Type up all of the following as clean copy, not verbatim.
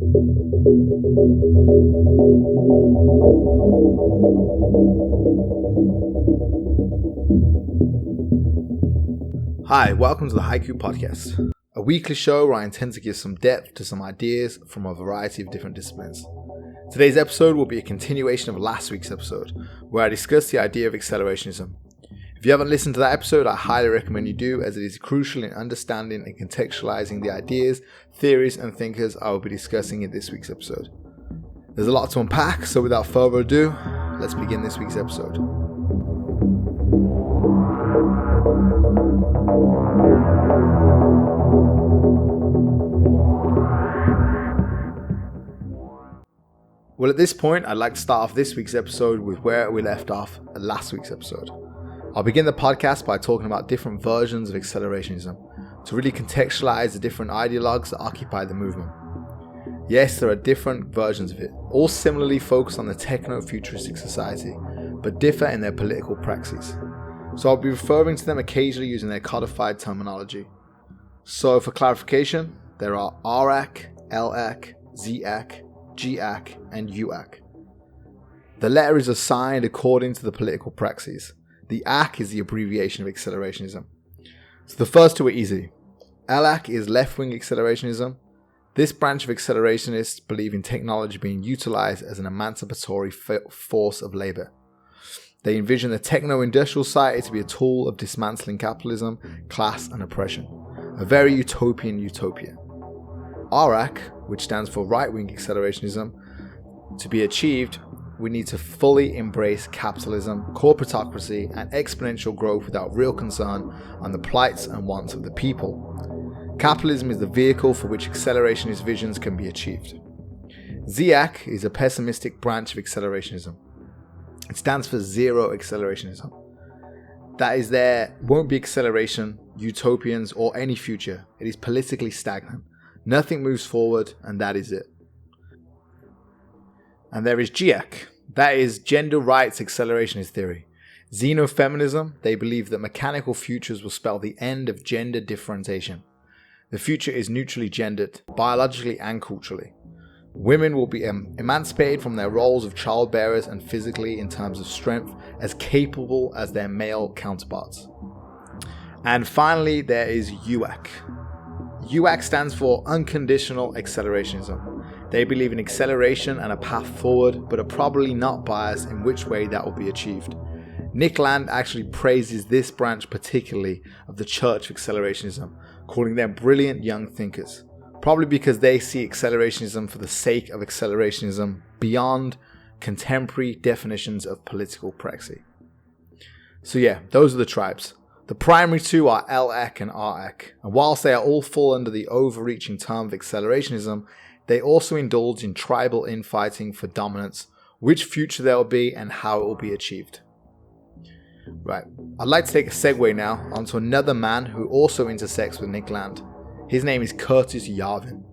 Hi, welcome to the Haiku Podcast, a weekly show where I intend to give some depth to some ideas from a variety of different disciplines. Today's episode will be a continuation of last week's episode, where I discussed the idea of accelerationism. If you haven't listened to that episode, I highly recommend you do, as it is crucial in understanding and contextualizing the ideas, theories, and thinkers I will be discussing in this week's episode. There's a lot to unpack, so without further ado, let's begin this week's episode. Well, at this point, I'd like to start off this week's episode with where we left off at last week's episode. I'll begin the podcast by talking about different versions of accelerationism to really contextualize the different ideologues that occupy the movement. Yes, there are different versions of it, all similarly focused on the techno-futuristic society, but differ in their political praxis. So I'll be referring to them occasionally using their codified terminology. So for clarification, there are RAC, LAC, ZAC, GAC, and UAC. The letter is assigned according to the political praxis. The AC is the abbreviation of accelerationism. So the first two are easy. LAC is left-wing accelerationism. This branch of accelerationists believe in technology being utilized as an emancipatory force of labor. They envision the techno-industrial society to be a tool of dismantling capitalism, class, and oppression. A very utopian utopia. RAC, which stands for right-wing accelerationism, to be achieved, we need to fully embrace capitalism, corporatocracy, and exponential growth without real concern on the plights and wants of the people. Capitalism is the vehicle for which accelerationist visions can be achieved. ZAC is a pessimistic branch of accelerationism. It stands for zero accelerationism. That is, there won't be acceleration, utopians, or any future. It is politically stagnant. Nothing moves forward, and that is it. And there is GAC. That is gender rights accelerationist theory. Xenofeminism, they believe that mechanical futures will spell the end of gender differentiation. The future is neutrally gendered, biologically and culturally. Women will be emancipated from their roles of childbearers and physically, in terms of strength, as capable as their male counterparts. And finally, there is UAC. UAC stands for unconditional accelerationism. They believe in acceleration and a path forward, but are probably not biased in which way that will be achieved. Nick Land actually praises this branch particularly of the Church of Accelerationism, calling them brilliant young thinkers, probably because they see accelerationism for the sake of accelerationism beyond contemporary definitions of political praxis. So yeah, those are the tribes. The primary two are LAC and RAC, and whilst they are all fall under the overreaching term of accelerationism, they also indulge in tribal infighting for dominance, which future there will be and how it will be achieved. Right, I'd like to take a segue now onto another man who also intersects with Nick Land. His name is Curtis Yarvin.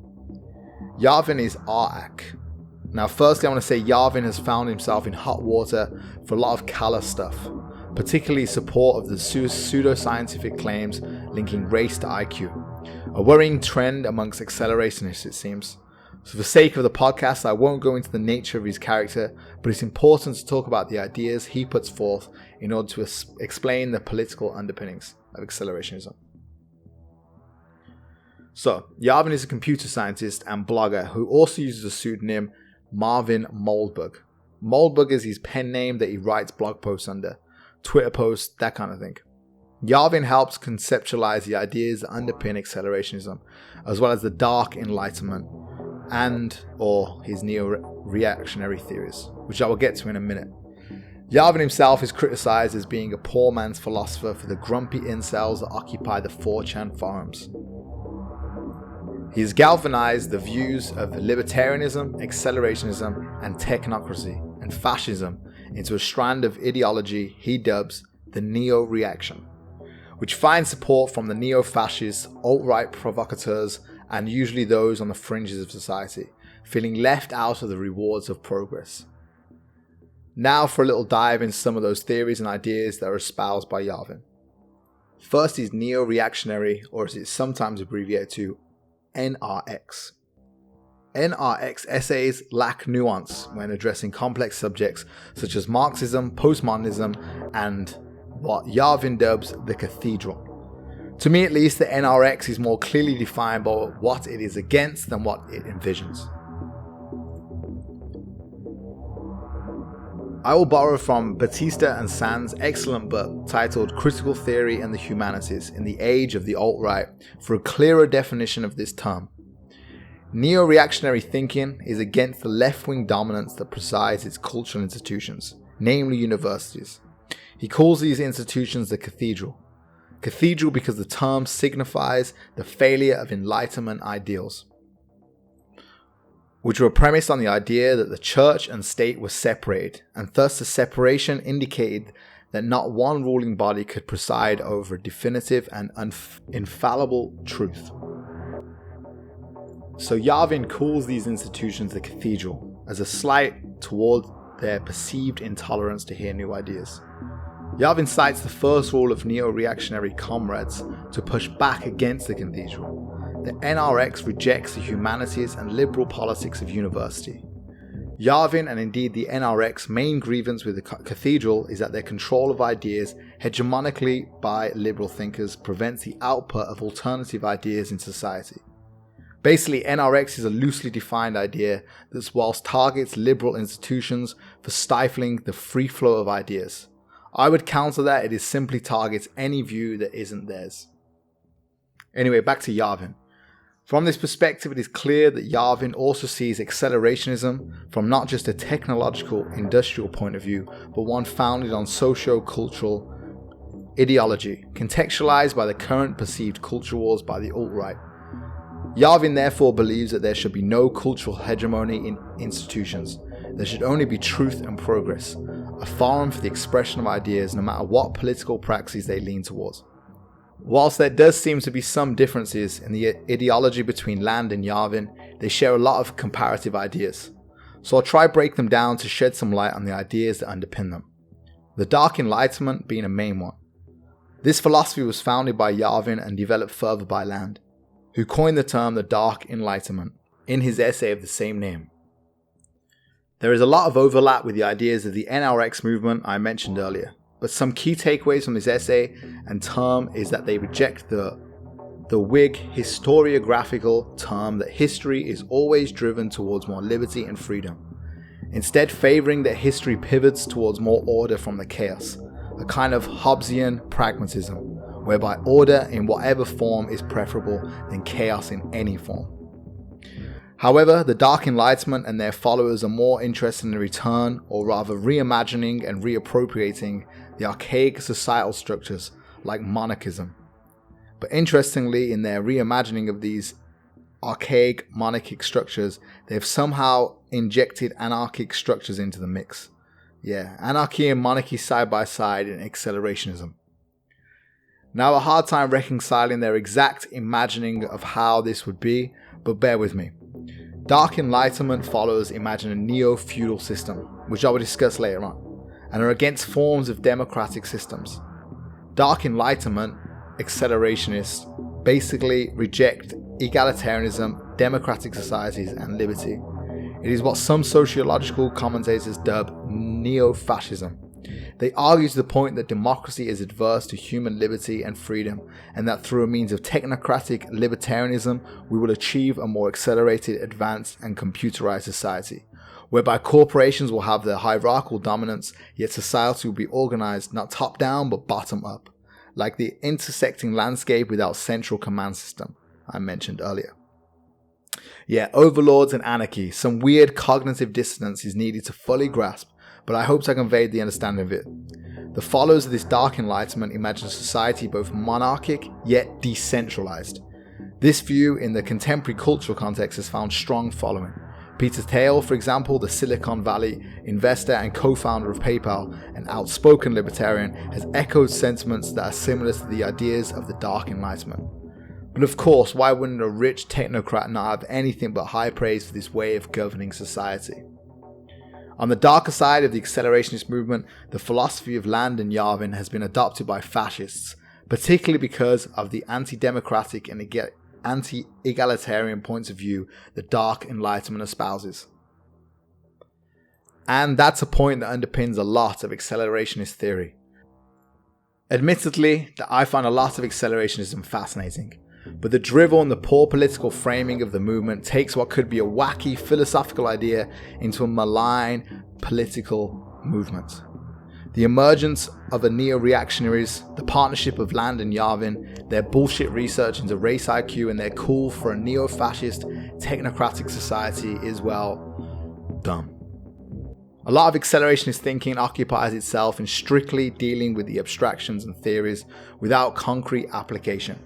Yarvin is RAC. Now firstly I want to say Yarvin has found himself in hot water for a lot of callous stuff, particularly support of the pseudoscientific claims linking race to IQ. A worrying trend amongst accelerationists, it seems. So for the sake of the podcast, I won't go into the nature of his character, but it's important to talk about the ideas he puts forth in order to explain the political underpinnings of accelerationism. So, Yarvin is a computer scientist and blogger who also uses the pseudonym Marvin Moldbug. Moldbug is his pen name that he writes blog posts under, Twitter posts, that kind of thing. Yarvin helps conceptualize the ideas that underpin accelerationism, as well as the dark enlightenment and or his neo-reactionary theories, which I will get to in a minute. Yarvin himself is criticized as being a poor man's philosopher for the grumpy incels that occupy the 4chan forums. He has galvanized the views of libertarianism, accelerationism, and technocracy, and fascism into a strand of ideology he dubs the neo-reaction, which finds support from the neo-fascists, alt-right provocateurs, and usually those on the fringes of society, feeling left out of the rewards of progress. Now for a little dive into some of those theories and ideas that are espoused by Yarvin. First is neo-reactionary, or as it's sometimes abbreviated to, NRX. NRX essays lack nuance when addressing complex subjects such as Marxism, postmodernism, and what Yarvin dubs the cathedral. To me at least, the NRX is more clearly defined by what it is against than what it envisions. I will borrow from Batista and Sand's excellent book titled Critical Theory and the Humanities in the Age of the Alt-Right for a clearer definition of this term. Neo-reactionary thinking is against the left-wing dominance that presides its cultural institutions, namely universities. He calls these institutions the cathedral. Cathedral because the term signifies the failure of enlightenment ideals, which were premised on the idea that the church and state were separated, and thus the separation indicated that not one ruling body could preside over a definitive and infallible truth. So Yarvin calls these institutions the cathedral, as a slight toward their perceived intolerance to hear new ideas. Yarvin cites the first rule of neo-reactionary comrades to push back against the cathedral. The NRX rejects the humanities and liberal politics of university. Yarvin, and indeed the NRX, main grievance with the cathedral is that their control of ideas hegemonically by liberal thinkers prevents the output of alternative ideas in society. Basically, NRX is a loosely defined idea that whilst targets liberal institutions for stifling the free flow of ideas. I would counter that it simply targets any view that isn't theirs. Anyway, back to Yarvin. From this perspective, it is clear that Yarvin also sees accelerationism from not just a technological, industrial point of view, but one founded on socio-cultural ideology, contextualized by the current perceived culture wars by the alt-right. Yarvin therefore believes that there should be no cultural hegemony in institutions. There should only be truth and progress, a forum for the expression of ideas no matter what political praxis they lean towards. Whilst there does seem to be some differences in the ideology between Land and Yarvin, they share a lot of comparative ideas. So I'll try break them down to shed some light on the ideas that underpin them. The Dark Enlightenment being a main one. This philosophy was founded by Yarvin and developed further by Land, who coined the term the Dark Enlightenment in his essay of the same name. There is a lot of overlap with the ideas of the NRX movement I mentioned earlier, but some key takeaways from this essay and term is that they reject the Whig historiographical term that history is always driven towards more liberty and freedom, instead favouring that history pivots towards more order from the chaos, a kind of Hobbesian pragmatism, whereby order in whatever form is preferable than chaos in any form. However, the Dark Enlightenment and their followers are more interested in the return, or rather reimagining and reappropriating the archaic societal structures like monarchism. But interestingly, in their reimagining of these archaic monarchic structures, they have somehow injected anarchic structures into the mix. Yeah, anarchy and monarchy side by side in accelerationism. Now a hard time reconciling their exact imagining of how this would be, but bear with me. Dark Enlightenment followers imagine a neo-feudal system, which I will discuss later on, and are against forms of democratic systems. Dark Enlightenment accelerationists basically reject egalitarianism, democratic societies, and liberty. It is what some sociological commentators dub neo-fascism. They argue to the point that democracy is adverse to human liberty and freedom, and that through a means of technocratic libertarianism, we will achieve a more accelerated, advanced, and computerized society, whereby corporations will have their hierarchical dominance, yet society will be organized not top-down but bottom-up, like the intersecting landscape without central command system I mentioned earlier. Yeah, overlords and anarchy, some weird cognitive dissonance is needed to fully grasp, but I hope I conveyed the understanding of it. The followers of this Dark Enlightenment imagine a society both monarchic yet decentralized. This view in the contemporary cultural context has found strong following. Peter Thiel, for example, the Silicon Valley investor and co-founder of PayPal, an outspoken libertarian, has echoed sentiments that are similar to the ideas of the Dark Enlightenment. But of course, why wouldn't a rich technocrat not have anything but high praise for this way of governing society? On the darker side of the accelerationist movement, the philosophy of Land and Yarvin has been adopted by fascists, particularly because of the anti-democratic and anti-egalitarian points of view the dark enlightenment espouses. And that's a point that underpins a lot of accelerationist theory. Admittedly, that I find a lot of accelerationism fascinating, but the drivel and the poor political framing of the movement takes what could be a wacky philosophical idea into a malign political movement. The emergence of a neo-reactionaries, the partnership of Land and Yarvin, their bullshit research into race IQ and their call for a neo-fascist technocratic society is, well, dumb. A lot of accelerationist thinking occupies itself in strictly dealing with the abstractions and theories without concrete application.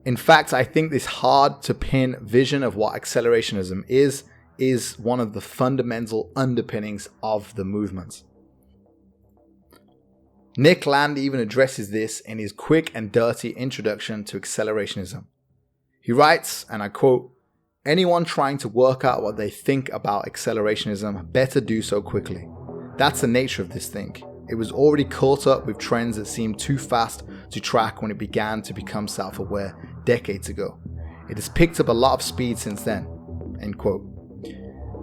In fact, I think this hard to pin vision of what accelerationism is one of the fundamental underpinnings of the movement. Nick Land even addresses this in his quick and dirty introduction to accelerationism. He writes, and I quote, "Anyone trying to work out what they think about accelerationism better do so quickly. That's the nature of this thing. It was already caught up with trends that seemed too fast to track when it began to become self-aware decades ago. It has picked up a lot of speed since then." End quote.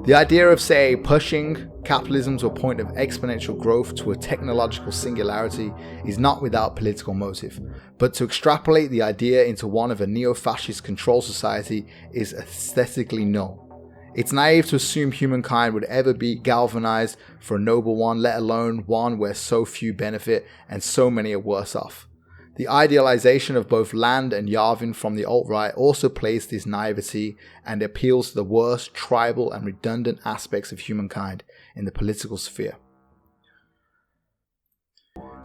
The idea of, say, pushing capitalism to a point of exponential growth to a technological singularity is not without political motive, but to extrapolate the idea into one of a neo-fascist control society is aesthetically null. It's naive to assume humankind would ever be galvanized for a noble one, let alone one where so few benefit and so many are worse off. The idealization of both Land and Yarvin from the alt-right also plays this naivety and appeals to the worst tribal and redundant aspects of humankind in the political sphere.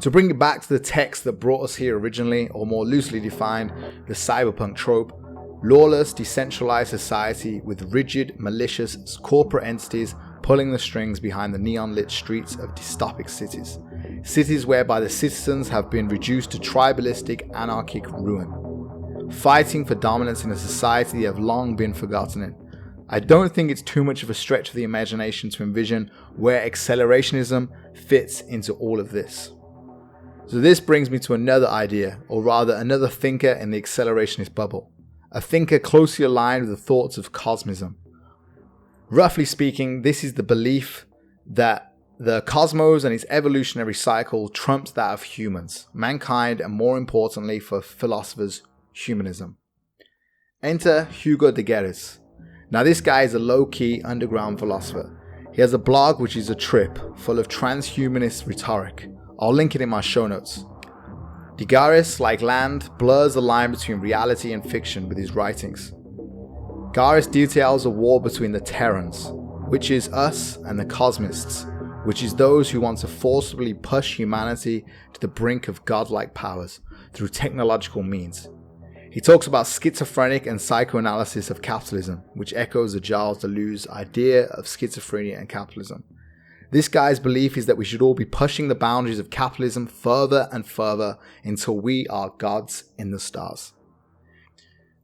To bring it back to the text that brought us here originally, or more loosely defined, the cyberpunk trope, lawless, decentralized society with rigid, malicious corporate entities pulling the strings behind the neon-lit streets of dystopic cities. Cities whereby the citizens have been reduced to tribalistic, anarchic ruin, fighting for dominance in a society they have long been forgotten in. I don't think it's too much of a stretch of the imagination to envision where accelerationism fits into all of this. So this brings me to another idea, or rather another thinker in the accelerationist bubble, a thinker closely aligned with the thoughts of cosmism. Roughly speaking, this is the belief that the cosmos and its evolutionary cycle trumps that of humans, mankind, and more importantly for philosophers, humanism. Enter Hugo de Guerres. Now this guy is a low-key underground philosopher. He has a blog which is a trip, full of transhumanist rhetoric. I'll link it in my show notes. De Guerres, like Land, blurs the line between reality and fiction with his writings. Guerres details a war between the Terrans, which is us, and the Cosmists, which is those who want to forcibly push humanity to the brink of godlike powers through technological means. He talks about schizophrenic and psychoanalysis of capitalism, which echoes the Gilles Deleuze idea of schizophrenia and capitalism. This guy's belief is that we should all be pushing the boundaries of capitalism further and further until we are gods in the stars.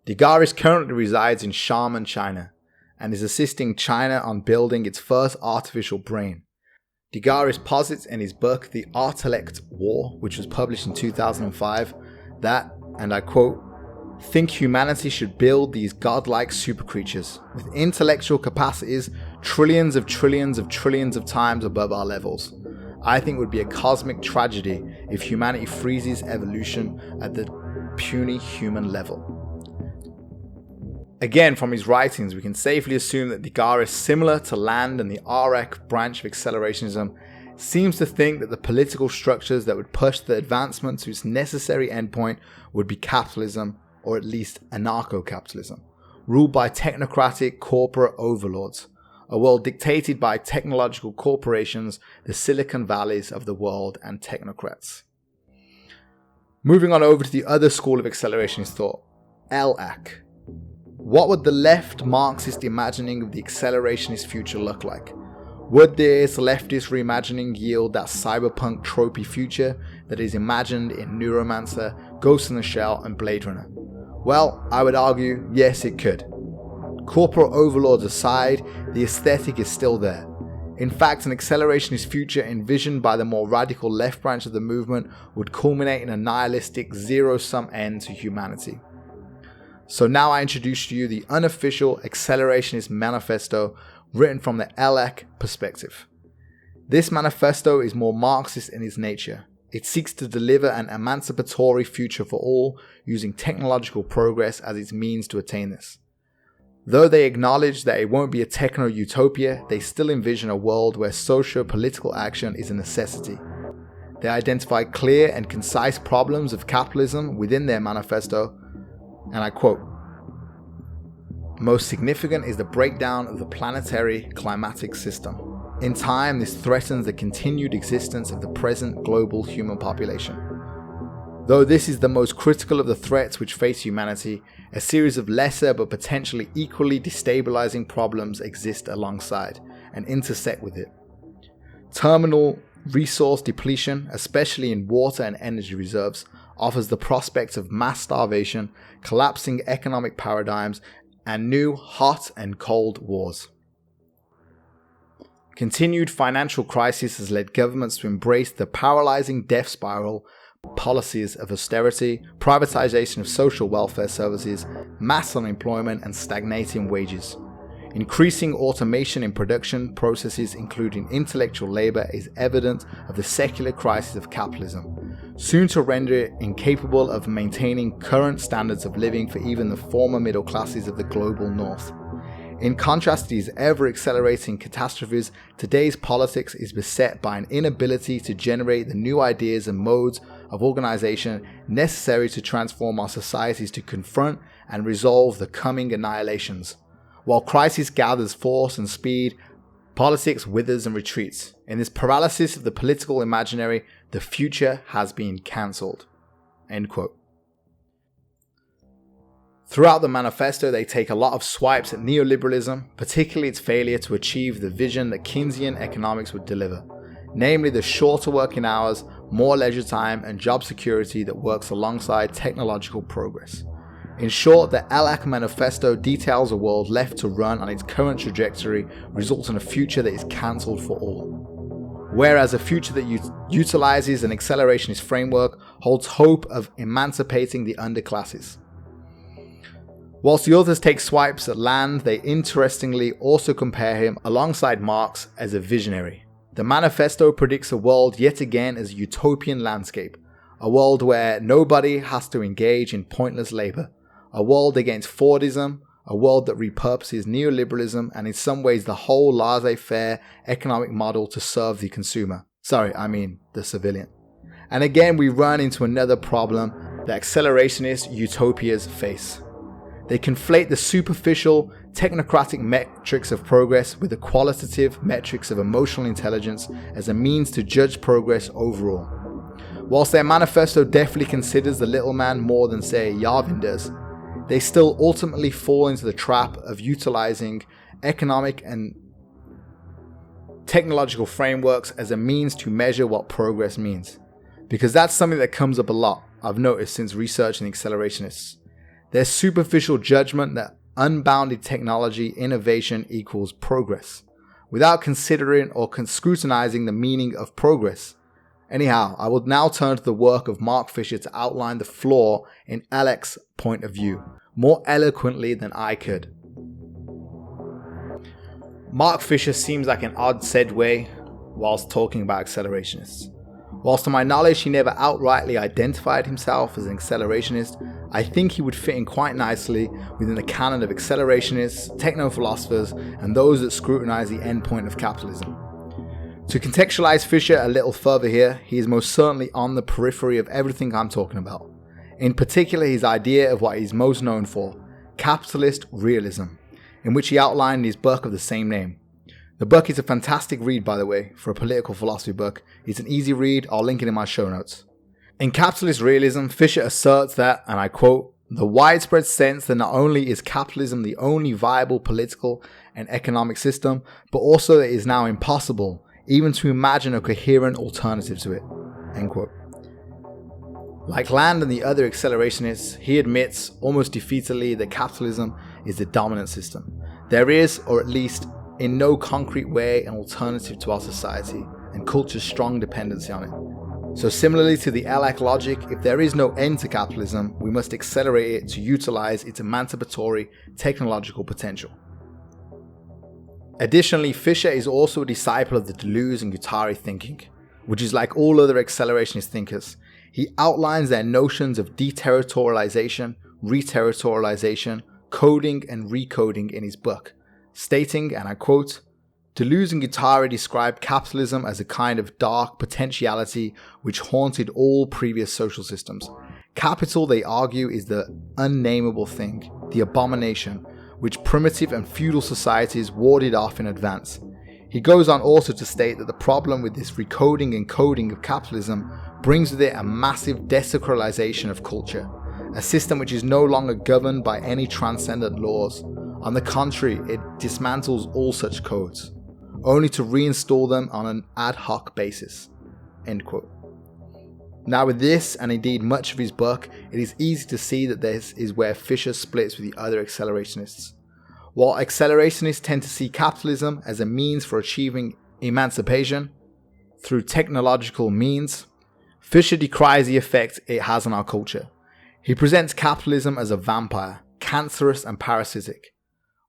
De Guerres currently resides in Xiamen, China, and is assisting China on building its first artificial brain. De Guerres posits in his book The Artellect War, which was published in 2005, that, and I quote, "think humanity should build these godlike supercreatures with intellectual capacities trillions of times above our levels. I think it would be a cosmic tragedy if humanity freezes evolution at the puny human level." Again, from his writings, we can safely assume that De Guerres, similar to Land and the REC branch of accelerationism, seems to think that the political structures that would push the advancement to its necessary endpoint would be capitalism, or at least anarcho-capitalism, ruled by technocratic corporate overlords, a world dictated by technological corporations, the Silicon Valleys of the world, and technocrats. Moving on over to the other school of accelerationist thought, LAC. What would the left Marxist imagining of the accelerationist future look like? Would this leftist reimagining yield that cyberpunk tropey future that is imagined in Neuromancer, Ghost in the Shell, and Blade Runner? Well, I would argue, yes it could. Corporate overlords aside, the aesthetic is still there. In fact, an accelerationist future envisioned by the more radical left branch of the movement would culminate in a nihilistic zero-sum end to humanity. So now I introduce to you the unofficial accelerationist manifesto written from the LAC perspective. This manifesto is more Marxist in its nature. It seeks to deliver an emancipatory future for all, using technological progress as its means to attain this. Though they acknowledge that it won't be a techno-utopia, they still envision a world where socio-political action is a necessity. They identify clear and concise problems of capitalism within their manifesto, and I quote, "Most significant is the breakdown of the planetary climatic system. In time, this threatens the continued existence of the present global human population. Though this is the most critical of the threats which face humanity, a series of lesser but potentially equally destabilizing problems exist alongside and intersect with it. Terminal resource depletion, especially in water and energy reserves, offers the prospects of mass starvation, collapsing economic paradigms, and new hot and cold wars. Continued financial crisis has led governments to embrace the paralyzing death spiral policies of austerity, privatization of social welfare services, mass unemployment, and stagnating wages. Increasing automation in production processes, including intellectual labor, is evidence of the secular crisis of capitalism, soon to render it incapable of maintaining current standards of living for even the former middle classes of the global north. In contrast to these ever-accelerating catastrophes, today's politics is beset by an inability to generate the new ideas and modes of organization necessary to transform our societies to confront and resolve the coming annihilations. While crisis gathers force and speed, politics withers and retreats. In this paralysis of the political imaginary, the future has been cancelled." End quote. Throughout the manifesto, they take a lot of swipes at neoliberalism, particularly its failure to achieve the vision that Keynesian economics would deliver, namely the shorter working hours, more leisure time, and job security that works alongside technological progress. In short, the LAC manifesto details a world left to run on its current trajectory results in a future that is cancelled for all. Whereas a future that utilizes an accelerationist framework holds hope of emancipating the underclasses. Whilst the authors take swipes at Land, they interestingly also compare him alongside Marx as a visionary. The manifesto predicts a world yet again as a utopian landscape, a world where nobody has to engage in pointless labor, a world against Fordism, a world that repurposes neoliberalism and in some ways the whole laissez-faire economic model to serve the consumer. The civilian. And again, we run into another problem that accelerationist utopias face. They conflate the superficial, technocratic metrics of progress with the qualitative metrics of emotional intelligence as a means to judge progress overall. Whilst their manifesto definitely considers the little man more than, say, Yarvin does, they still ultimately fall into the trap of utilizing economic and technological frameworks as a means to measure what progress means. Because that's something that comes up a lot, I've noticed since researching accelerationists. Their superficial judgment that unbounded technology innovation equals progress, without considering or scrutinizing the meaning of progress. Anyhow, I will now turn to the work of Mark Fisher to outline the flaw in LAC's point of view, more eloquently than I could. Mark Fisher seems like an odd segue whilst talking about accelerationists. Whilst to my knowledge he never outrightly identified himself as an accelerationist, I think he would fit in quite nicely within the canon of accelerationists, techno-philosophers, and those that scrutinize the endpoint of capitalism. To contextualize Fisher a little further here, he is most certainly on the periphery of everything I'm talking about. In particular, his idea of what he's most known for, capitalist realism, in which he outlined in his book of the same name. The book is a fantastic read, by the way, for a political philosophy book. It's an easy read, I'll link it in my show notes. In capitalist realism, Fisher asserts that, and I quote, "the widespread sense that not only is capitalism the only viable political and economic system, but also that it is now impossible even to imagine a coherent alternative to it." End quote. Like Land and the other accelerationists, he admits, almost defeatedly, that capitalism is the dominant system. There is, or at least in no concrete way, an alternative to our society and culture's strong dependency on it. So similarly to the Alak logic, if there is no end to capitalism, we must accelerate it to utilize its emancipatory technological potential. Additionally, Fisher is also a disciple of the Deleuze and Guattari thinking, which is like all other accelerationist thinkers. He outlines their notions of deterritorialization, reterritorialization, coding and recoding in his book, stating, and I quote, Deleuze and Guattari describe capitalism as a kind of dark potentiality which haunted all previous social systems. Capital, they argue, is the unnameable thing, the abomination, which primitive and feudal societies warded off in advance. He goes on also to state that the problem with this recoding and coding of capitalism brings with it a massive desacralization of culture, a system which is no longer governed by any transcendent laws. On the contrary, it dismantles all such codes, only to reinstall them on an ad hoc basis. End quote. Now with this, and indeed much of his book, it is easy to see that this is where Fisher splits with the other accelerationists. While accelerationists tend to see capitalism as a means for achieving emancipation through technological means, Fisher decries the effect it has on our culture. He presents capitalism as a vampire, cancerous and parasitic,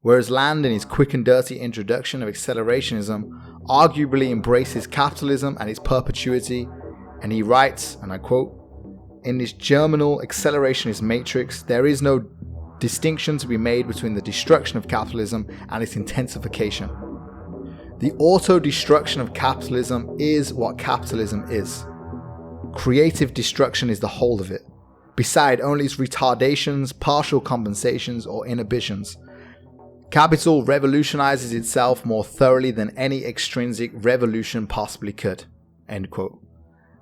whereas Land in his quick and dirty introduction of accelerationism arguably embraces capitalism and its perpetuity, and he writes, and I quote, "In this germinal accelerationist matrix, there is no distinction to be made between the destruction of capitalism and its intensification. The auto-destruction of capitalism is what capitalism is. Creative destruction is the whole of it, beside only its retardations, partial compensations, or inhibitions. Capital revolutionizes itself more thoroughly than any extrinsic revolution possibly could." End quote.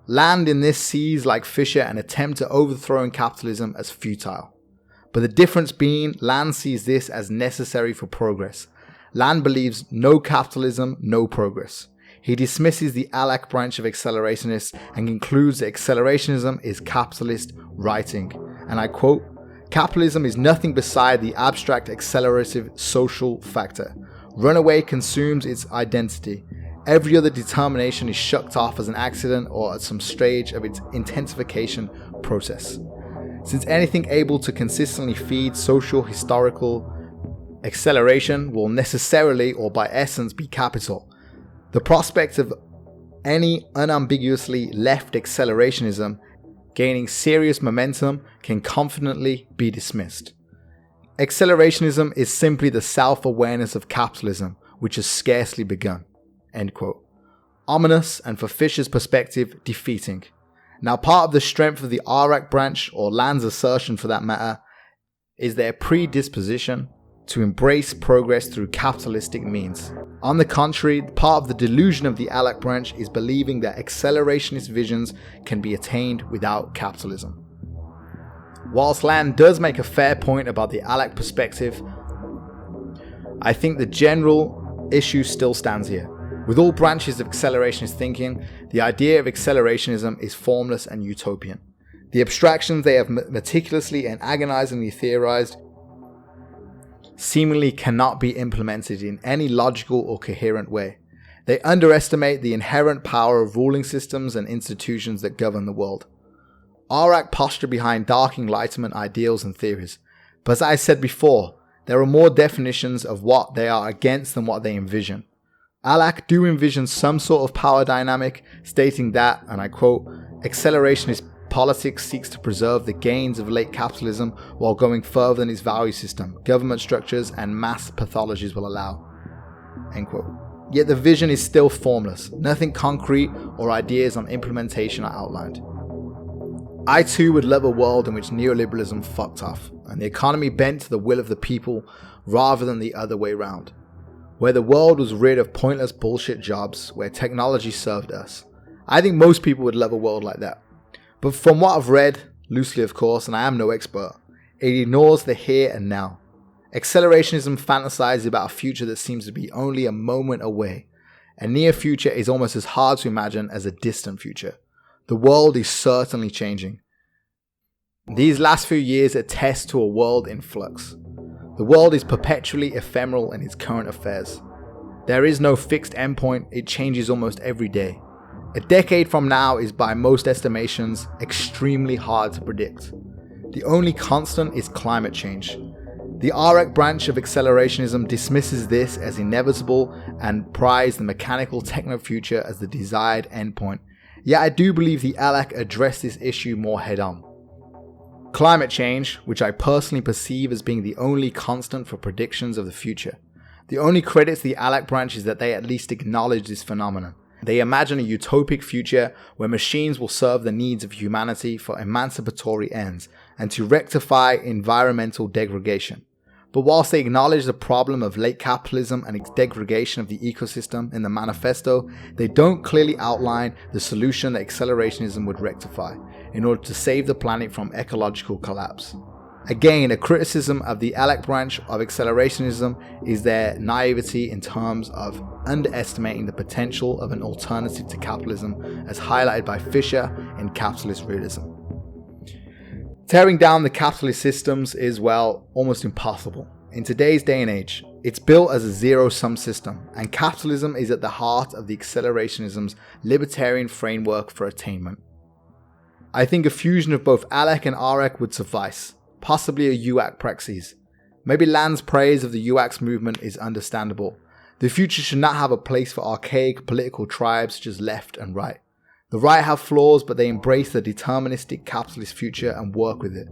Land in this sees, like Fisher, an attempt to overthrow capitalism as futile. But the difference being, Land sees this as necessary for progress. Land believes no capitalism, no progress. He dismisses the Alak branch of accelerationists and concludes that accelerationism is capitalist writing. And I quote, "Capitalism is nothing beside the abstract accelerative social factor. Runaway consumes its identity. Every other determination is shucked off as an accident or at some stage of its intensification process. Since anything able to consistently feed social historical acceleration will necessarily or by essence be capital, the prospect of any unambiguously left accelerationism gaining serious momentum can confidently be dismissed. Accelerationism is simply the self-awareness of capitalism, which has scarcely begun." End quote. Ominous, and for Fisher's perspective, defeating. Now, part of the strength of the Arak branch, or Land's assertion for that matter, is their predisposition to embrace progress through capitalistic means. On the contrary, part of the delusion of the Alak branch is believing that accelerationist visions can be attained without capitalism. Whilst Land does make a fair point about the Alak perspective, I think the general issue still stands here. With all branches of accelerationist thinking, the idea of accelerationism is formless and utopian. The abstractions they have meticulously and agonizingly theorized seemingly cannot be implemented in any logical or coherent way. They underestimate the inherent power of ruling systems and institutions that govern the world. Arak posture behind dark Enlightenment ideals and theories, but as I said before, there are more definitions of what they are against than what they envision. Alak do envision some sort of power dynamic, stating that, and I quote, "Accelerationist politics seeks to preserve the gains of late capitalism while going further than its value system, government structures, and mass pathologies will allow." End quote. Yet the vision is still formless. Nothing concrete or ideas on implementation are outlined. I too would love a world in which neoliberalism fucked off, and the economy bent to the will of the people rather than the other way round. Where the world was rid of pointless bullshit jobs, where technology served us. I think most people would love a world like that. But from what I've read, loosely of course, and I am no expert, it ignores the here and now. Accelerationism fantasizes about a future that seems to be only a moment away. A near future is almost as hard to imagine as a distant future. The world is certainly changing. These last few years attest to a world in flux. The world is perpetually ephemeral in its current affairs. There is no fixed endpoint, it changes almost every day. A decade from now is, by most estimations, extremely hard to predict. The only constant is climate change. The AREC branch of accelerationism dismisses this as inevitable and prizes the mechanical techno-future as the desired endpoint. Yet I do believe the ALEC address this issue more head-on. Climate change, which I personally perceive as being the only constant for predictions of the future. The only credit to the ALEC branch is that they at least acknowledge this phenomenon. They imagine a utopic future where machines will serve the needs of humanity for emancipatory ends and to rectify environmental degradation. But whilst they acknowledge the problem of late capitalism and its degradation of the ecosystem in the manifesto, they don't clearly outline the solution that accelerationism would rectify in order to save the planet from ecological collapse. Again, a criticism of the ALEC branch of accelerationism is their naivety in terms of underestimating the potential of an alternative to capitalism, as highlighted by Fisher in Capitalist Realism. Tearing down the capitalist systems is, well, almost impossible. In today's day and age, it's built as a zero-sum system, and capitalism is at the heart of the accelerationism's libertarian framework for attainment. I think a fusion of both ALEC and AREC would suffice, possibly a UAC praxis. Maybe Land's praise of the UAC's movement is understandable. The future should not have a place for archaic political tribes such as left and right. The right have flaws, but they embrace the deterministic capitalist future and work with it.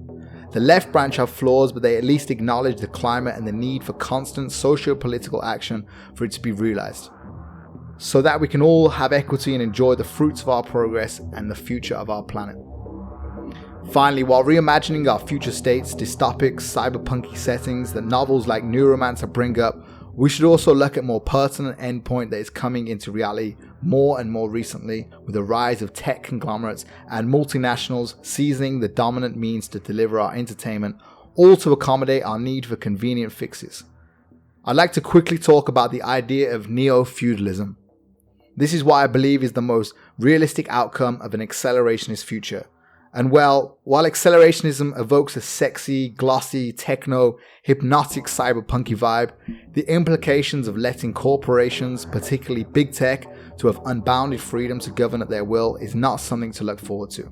The left branch have flaws, but they at least acknowledge the climate and the need for constant socio-political action for it to be realized, so that we can all have equity and enjoy the fruits of our progress and the future of our planet. Finally, while reimagining our future states, dystopic, cyberpunky settings that novels like Neuromancer bring up, we should also look at more pertinent endpoint that is coming into reality more and more recently with the rise of tech conglomerates and multinationals seizing the dominant means to deliver our entertainment, all to accommodate our need for convenient fixes. I'd like to quickly talk about the idea of neo-feudalism. This is what I believe is the most realistic outcome of an accelerationist future. And well, while accelerationism evokes a sexy, glossy, techno, hypnotic cyberpunky vibe, the implications of letting corporations, particularly big tech, to have unbounded freedom to govern at their will is not something to look forward to.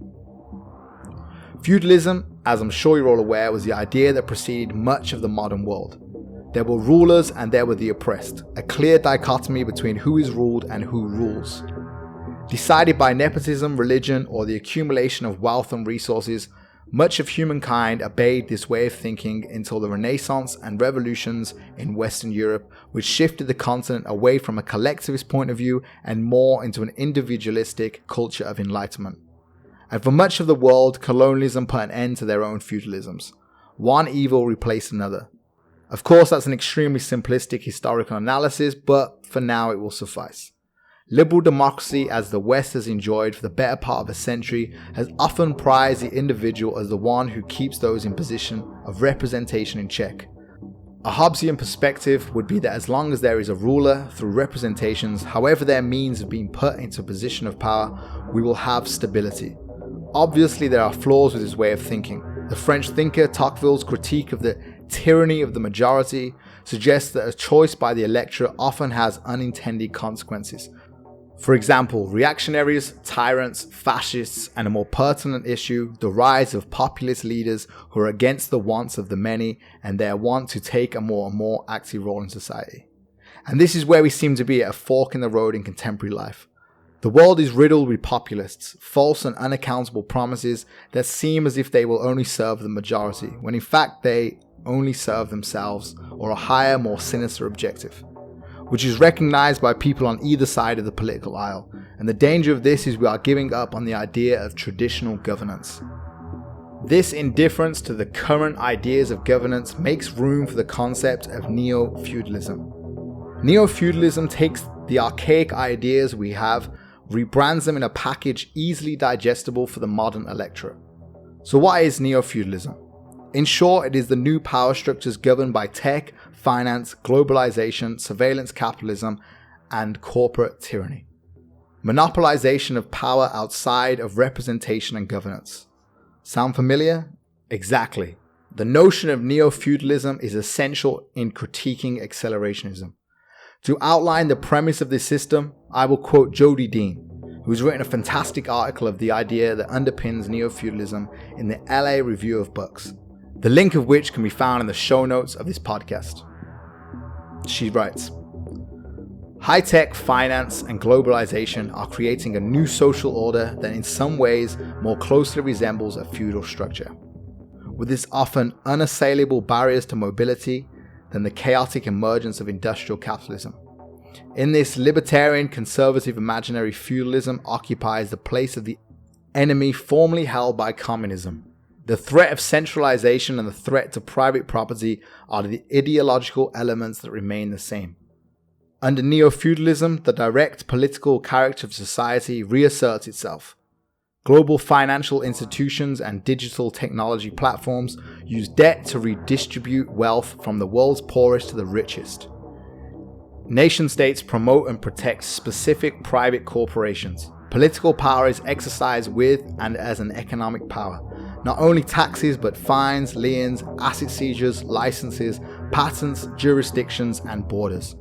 Feudalism, as I'm sure you're all aware, was the idea that preceded much of the modern world. There were rulers and there were the oppressed, a clear dichotomy between who is ruled and who rules. Decided by nepotism, religion, or the accumulation of wealth and resources, much of humankind obeyed this way of thinking until the Renaissance and revolutions in Western Europe, which shifted the continent away from a collectivist point of view and more into an individualistic culture of enlightenment. And for much of the world, colonialism put an end to their own feudalisms. One evil replaced another. Of course, that's an extremely simplistic historical analysis, but for now it will suffice. Liberal democracy, as the West has enjoyed for the better part of a century, has often prized the individual as the one who keeps those in position of representation in check. A Hobbesian perspective would be that as long as there is a ruler through representations, however their means of being put into a position of power, we will have stability. Obviously, there are flaws with this way of thinking. The French thinker Tocqueville's critique of the tyranny of the majority suggests that a choice by the electorate often has unintended consequences. For example, reactionaries, tyrants, fascists, and a more pertinent issue, the rise of populist leaders who are against the wants of the many and their want to take a more active role in society. And this is where we seem to be at a fork in the road in contemporary life. The world is riddled with populists, false and unaccountable promises that seem as if they will only serve the majority, when in fact they only serve themselves or a higher, more sinister objective, which is recognized by people on either side of the political aisle. And the danger of this is we are giving up on the idea of traditional governance. This indifference to the current ideas of governance makes room for the concept of neo-feudalism. Neo-feudalism takes the archaic ideas we have, rebrands them in a package easily digestible for the modern electorate. So what is neo-feudalism? In short, it is the new power structures governed by tech, finance, globalization, surveillance capitalism, and corporate tyranny. Monopolization of power outside of representation and governance. Sound familiar? Exactly. The notion of neo-feudalism is essential in critiquing accelerationism. To outline the premise of this system, I will quote Jody Dean, who's written a fantastic article of the idea that underpins neo-feudalism in the LA Review of Books, the link of which can be found in the show notes of this podcast. She writes, "High-tech, finance, and globalization are creating a new social order that in some ways more closely resembles a feudal structure, with its often unassailable barriers to mobility than the chaotic emergence of industrial capitalism. In this libertarian, conservative imaginary, feudalism occupies the place of the enemy formerly held by communism. The threat of centralization and the threat to private property are the ideological elements that remain the same. Under neo-feudalism, the direct political character of society reasserts itself. Global financial institutions and digital technology platforms use debt to redistribute wealth from the world's poorest to the richest. Nation-states promote and protect specific private corporations. Political power is exercised with and as an economic power. Not only taxes, but fines, liens, asset seizures, licenses, patents, jurisdictions, and borders.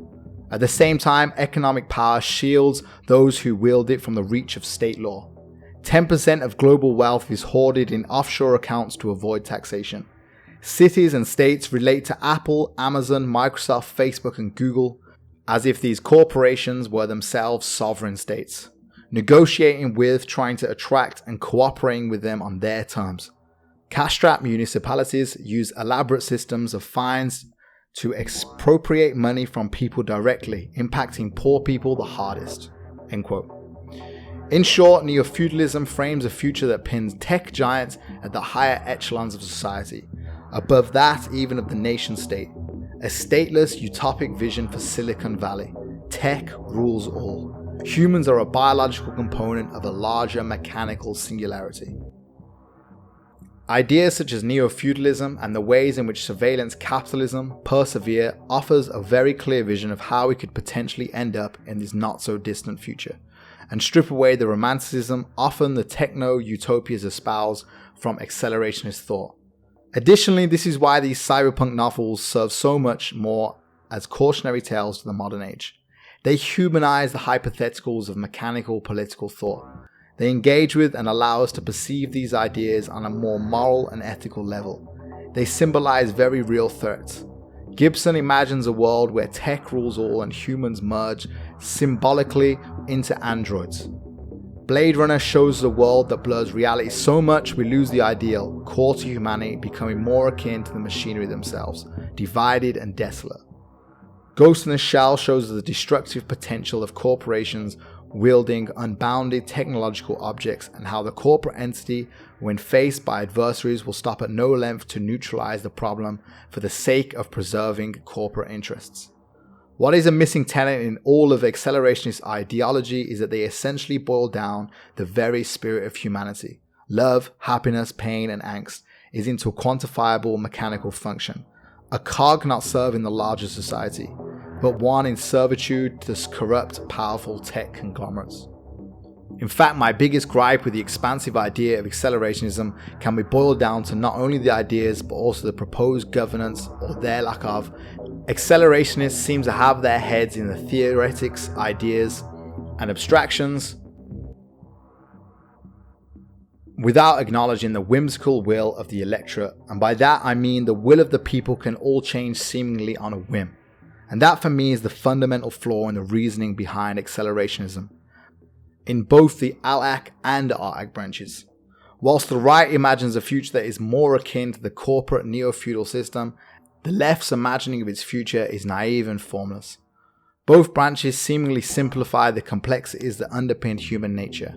At the same time, economic power shields those who wield it from the reach of state law. 10% of global wealth is hoarded in offshore accounts to avoid taxation. Cities and states relate to Apple, Amazon, Microsoft, Facebook, and Google as if these corporations were themselves sovereign states, negotiating with, trying to attract, and cooperating with them on their terms. Cash-strapped municipalities use elaborate systems of fines to expropriate money from people directly, impacting poor people the hardest." End quote. In short, neo-feudalism frames a future that pins tech giants at the higher echelons of society, above that even of the nation-state. A stateless, utopic vision for Silicon Valley. Tech rules all. Humans are a biological component of a larger mechanical singularity. Ideas such as neo-feudalism and the ways in which surveillance capitalism persevere offers a very clear vision of how we could potentially end up in this not-so-distant future, and strip away the romanticism often the techno-utopias espouse from accelerationist thought. Additionally, this is why these cyberpunk novels serve so much more as cautionary tales to the modern age. They humanize the hypotheticals of mechanical political thought. They engage with and allow us to perceive these ideas on a more moral and ethical level. They symbolize very real threats. Gibson imagines a world where tech rules all and humans merge symbolically into androids. Blade Runner shows a world that blurs reality so much we lose the ideal, core to humanity, becoming more akin to the machinery themselves, divided and desolate. Ghost in the Shell shows the destructive potential of corporations wielding unbounded technological objects and how the corporate entity, when faced by adversaries, will stop at no length to neutralize the problem for the sake of preserving corporate interests. What is a missing tenet in all of accelerationist ideology is that they essentially boil down the very spirit of humanity. Love, happiness, pain, and angst is into a quantifiable mechanical function. A cog not serving the larger society, but one in servitude to the corrupt, powerful tech conglomerates. In fact, my biggest gripe with the expansive idea of accelerationism can be boiled down to not only the ideas but also the proposed governance, or their lack of. Accelerationists seem to have their heads in the theoretics, ideas, and abstractions without acknowledging the whimsical will of the electorate, and by that I mean the will of the people can all change seemingly on a whim. And that for me is the fundamental flaw in the reasoning behind accelerationism, in both the ALAC and ARAC branches. Whilst the right imagines a future that is more akin to the corporate neo-feudal system, the left's imagining of its future is naive and formless. Both branches seemingly simplify the complexities that underpin human nature.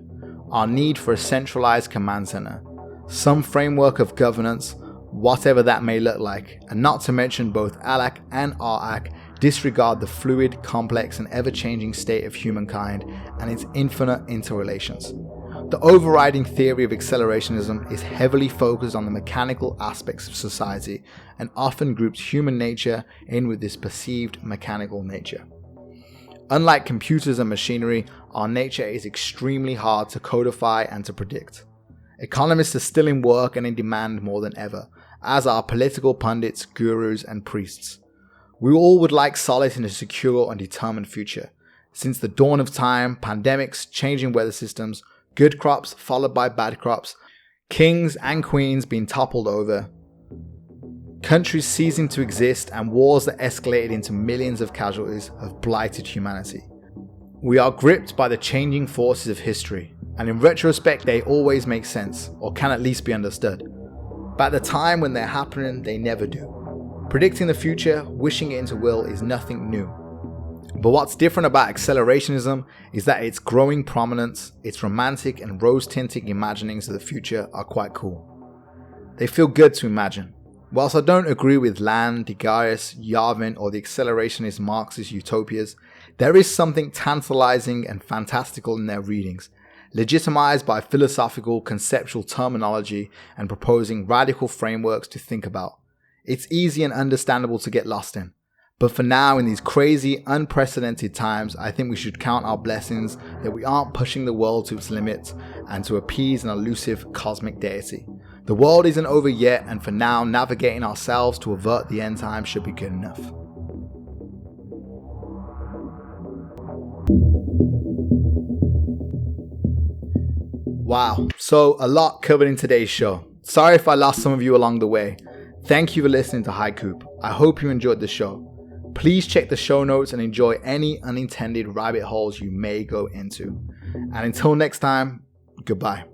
Our need for a centralized command center, some framework of governance, whatever that may look like, and not to mention both ALAC and ARAC disregard the fluid, complex, and ever-changing state of humankind and its infinite interrelations. The overriding theory of accelerationism is heavily focused on the mechanical aspects of society and often groups human nature in with this perceived mechanical nature. Unlike computers and machinery, our nature is extremely hard to codify and to predict. Economists are still in work and in demand more than ever, as are political pundits, gurus, and priests. We all would like solace in a secure and determined future. Since the dawn of time, pandemics, changing weather systems, good crops followed by bad crops, kings and queens being toppled over, countries ceasing to exist, and wars that escalated into millions of casualties have blighted humanity. We are gripped by the changing forces of history, and in retrospect they always make sense, or can at least be understood. But at the time when they're happening, they never do. Predicting the future, wishing it into will, is nothing new. But what's different about accelerationism is that its growing prominence, its romantic and rose-tinted imaginings of the future are quite cool. They feel good to imagine. Whilst I don't agree with Land, Digarius, Yarvin, or the accelerationist Marxist utopias, there is something tantalizing and fantastical in their readings, legitimized by philosophical, conceptual terminology and proposing radical frameworks to think about. It's easy and understandable to get lost in. But for now, in these crazy, unprecedented times, I think we should count our blessings that we aren't pushing the world to its limits and to appease an elusive cosmic deity. The world isn't over yet, and for now, navigating ourselves to avert the end time should be good enough. Wow, so a lot covered in today's show. Sorry if I lost some of you along the way. Thank you for listening to Haiku. I hope you enjoyed the show. Please check the show notes and enjoy any unintended rabbit holes you may go into. And until next time, goodbye.